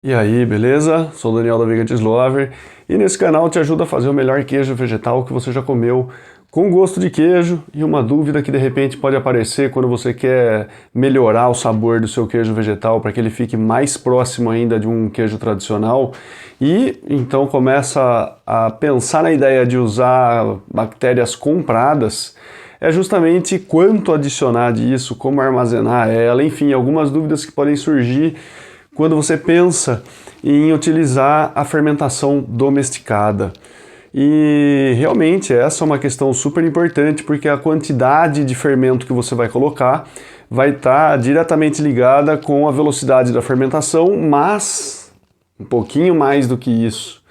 E aí, beleza? Sou o Daniel da Vegan Lover e nesse canal te ajuda a fazer o melhor queijo vegetal que você já comeu com gosto de queijo e uma dúvida que de repente pode aparecer quando você quer melhorar o sabor do seu queijo vegetal para que ele fique mais próximo ainda de um queijo tradicional e então começa a pensar na ideia de usar bactérias compradas. É justamente quanto adicionar disso, como armazenar ela, enfim, algumas dúvidas que podem surgir quando você pensa em utilizar a fermentação domesticada. E realmente essa é uma questão super importante porque a quantidade de fermento que você vai colocar vai estar diretamente ligada com a velocidade da fermentação, mas um pouquinho mais do que isso.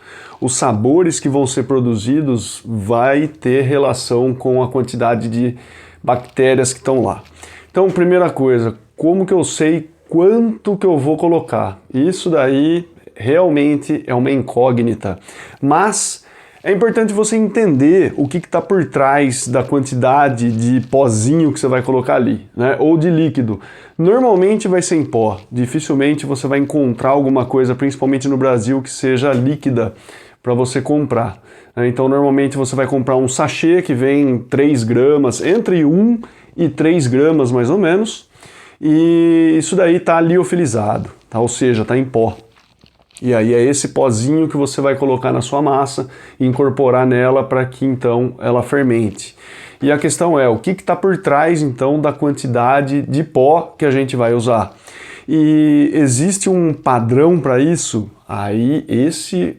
Os sabores que vão ser produzidos vai ter relação com a quantidade de bactérias que estão lá. Então, primeira coisa, como que eu sei quanto que eu vou colocar? Isso daí realmente é uma incógnita, mas é importante você entender o que está por trás da quantidade de pozinho que você vai colocar ali, né? Ou de líquido. Normalmente vai ser em pó, dificilmente você vai encontrar alguma coisa, principalmente no Brasil, que seja líquida para você comprar. Então normalmente você vai comprar um sachê que vem 3 gramas, entre 1 e 3 gramas mais ou menos, e isso daí está liofilizado, tá? Ou seja, está em pó. E aí é esse pozinho que você vai colocar na sua massa e incorporar nela para que então ela fermente. E a questão é, o que está por trás então da quantidade de pó que a gente vai usar? E existe um padrão para isso? Aí esse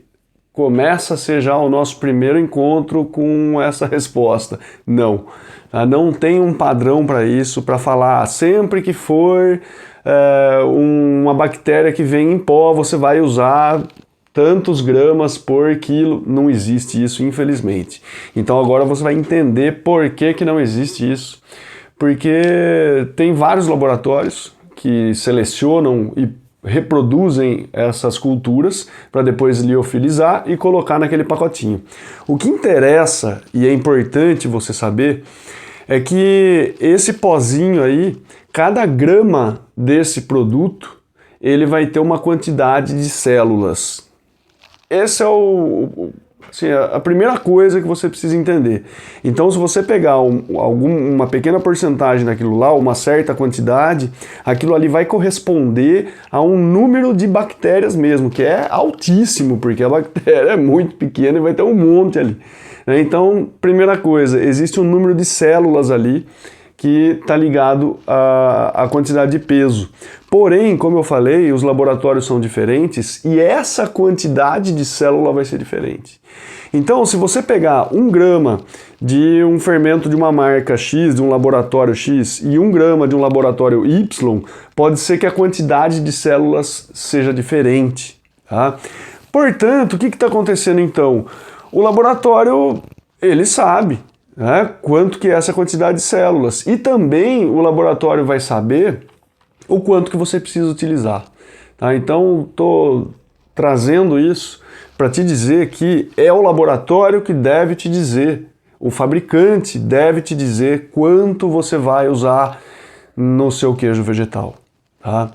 começa a ser já o nosso primeiro encontro com essa resposta. Não. Não tem um padrão para isso, para falar sempre que for uma bactéria que vem em pó, você vai usar tantos gramas por quilo. Não existe isso, infelizmente. Então agora você vai entender por que não existe isso. Porque tem vários laboratórios que selecionam e reproduzem essas culturas para depois liofilizar e colocar naquele pacotinho. O que interessa, e é importante você saber, é que esse pozinho aí, cada grama desse produto, ele vai ter uma quantidade de células. Esse é assim, a primeira coisa que você precisa entender. Então, se você pegar uma pequena porcentagem daquilo lá, uma certa quantidade, aquilo ali vai corresponder a um número de bactérias mesmo, que é altíssimo, porque a bactéria é muito pequena e vai ter um monte ali. Então, primeira coisa, existe um número de células ali que está ligado à quantidade de peso. Porém, como eu falei, os laboratórios são diferentes e essa quantidade de célula vai ser diferente. Então, se você pegar 1 grama de um fermento de uma marca X, de um laboratório X, e 1 grama de um laboratório Y, pode ser que a quantidade de células seja diferente. Tá? Portanto, o que está acontecendo então? O laboratório, ele sabe, né, quanto que é essa quantidade de células. E também o laboratório vai saber o quanto que você precisa utilizar. Tá? Então, estou trazendo isso para te dizer que é o laboratório que deve te dizer, o fabricante deve te dizer quanto você vai usar no seu queijo vegetal. Tá?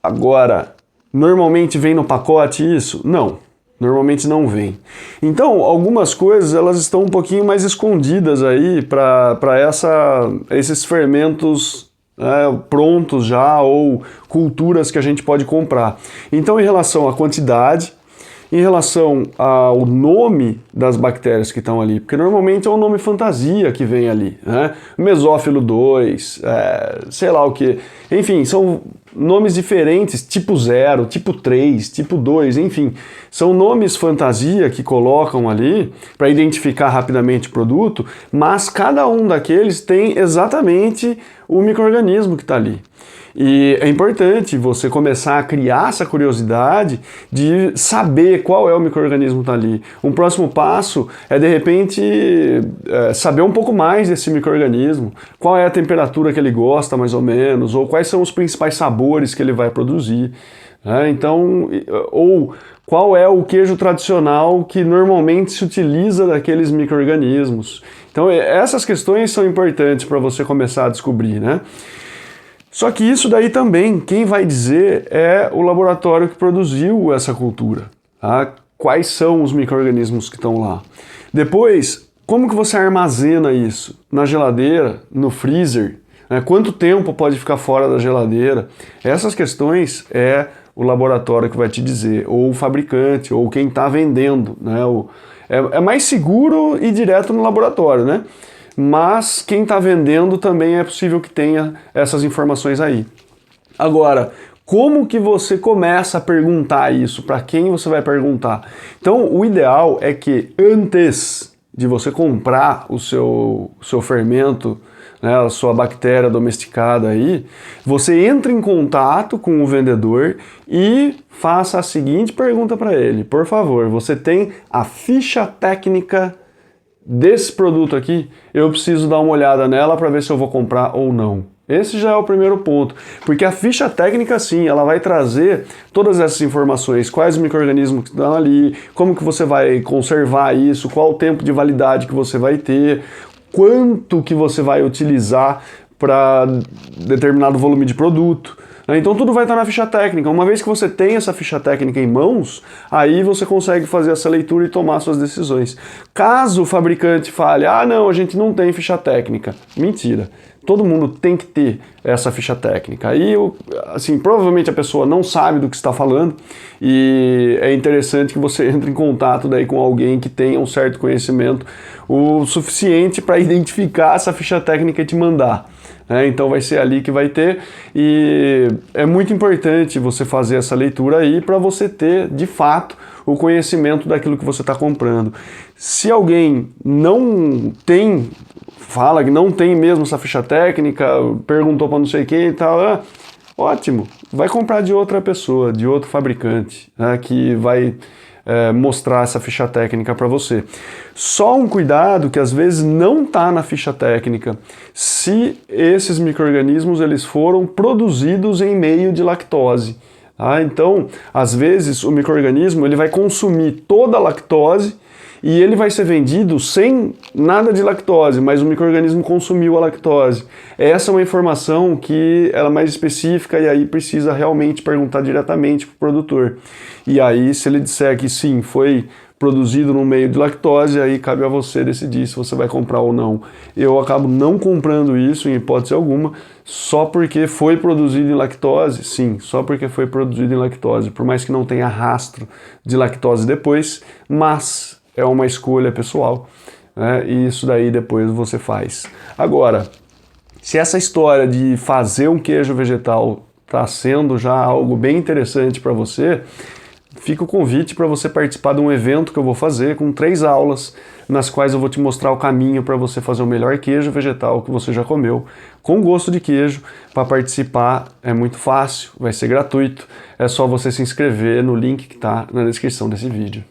Agora, normalmente vem no pacote isso? Não. Normalmente não vem. Então, algumas coisas elas estão um pouquinho mais escondidas aí para esses fermentos prontos já ou culturas que a gente pode comprar. Então, em relação à quantidade, em relação ao nome das bactérias que estão ali, porque normalmente é um nome fantasia que vem ali, né? Mesófilo 2, sei lá o que. Enfim, são nomes diferentes, tipo 0, tipo 3, tipo 2, enfim. São nomes fantasia que colocam ali para identificar rapidamente o produto, mas cada um daqueles tem exatamente o micro-organismo que está ali. E é importante você começar a criar essa curiosidade de saber qual é o micro-organismo que está ali. Um próximo passo é, de repente, saber um pouco mais desse micro-organismo. Qual é a temperatura que ele gosta, mais ou menos, ou quais são os principais sabores que ele vai produzir. Então, ou qual é o queijo tradicional que normalmente se utiliza daqueles micro-organismos. Então, essas questões são importantes para você começar a descobrir, né? Só que isso daí também, quem vai dizer é o laboratório que produziu essa cultura. Tá? Quais são os micro-organismos que estão lá? Depois, como que você armazena isso? Na geladeira, no freezer? Né? Quanto tempo pode ficar fora da geladeira? Essas questões é o laboratório que vai te dizer, ou o fabricante, ou quem está vendendo. Né? É mais seguro ir direto no laboratório, né? Mas quem está vendendo também é possível que tenha essas informações aí. Agora, como que você começa a perguntar isso? Para quem você vai perguntar? Então, o ideal é que antes de você comprar o seu fermento, né, a sua bactéria domesticada aí, você entre em contato com o vendedor e faça a seguinte pergunta para ele. Por favor, você tem a ficha técnica desse produto aqui? Eu preciso dar uma olhada nela para ver se eu vou comprar ou não. Esse já é o primeiro ponto, porque a ficha técnica sim, ela vai trazer todas essas informações, quais micro-organismos que estão ali, como que você vai conservar isso, qual o tempo de validade que você vai ter, quanto que você vai utilizar para determinado volume de produto. Então tudo vai estar na ficha técnica. Uma vez que você tem essa ficha técnica em mãos, aí você consegue fazer essa leitura e tomar suas decisões. Caso o fabricante fale, ah não, a gente não tem ficha técnica. Mentira. Todo mundo tem que ter essa ficha técnica. Aí, assim, provavelmente a pessoa não sabe do que está falando e é interessante que você entre em contato daí com alguém que tenha um certo conhecimento o suficiente para identificar essa ficha técnica e te mandar. Então vai ser ali que vai ter, e é muito importante você fazer essa leitura aí para você ter, de fato, o conhecimento daquilo que você está comprando. Se alguém não tem, fala que não tem mesmo essa ficha técnica, perguntou para não sei quem e tal, ótimo, vai comprar de outra pessoa, de outro fabricante, né, que vai mostrar essa ficha técnica para você. Só um cuidado que às vezes não está na ficha técnica, se esses micro-organismos eles foram produzidos em meio de lactose. Tá? Então, às vezes o micro-organismo ele vai consumir toda a lactose e ele vai ser vendido sem nada de lactose, mas o micro-organismo consumiu a lactose. Essa é uma informação que ela é mais específica e aí precisa realmente perguntar diretamente para o produtor. E aí, se ele disser que sim, foi produzido no meio de lactose, aí cabe a você decidir se você vai comprar ou não. Eu acabo não comprando isso em hipótese alguma, só porque foi produzido em lactose, sim, só porque foi produzido em lactose, por mais que não tenha rastro de lactose depois, mas é uma escolha pessoal, né? E isso daí depois você faz. Agora, se essa história de fazer um queijo vegetal está sendo já algo bem interessante para você, fica o convite para você participar de um evento que eu vou fazer com 3 aulas, nas quais eu vou te mostrar o caminho para você fazer o melhor queijo vegetal que você já comeu, com gosto de queijo. Para participar é muito fácil, vai ser gratuito, é só você se inscrever no link que está na descrição desse vídeo.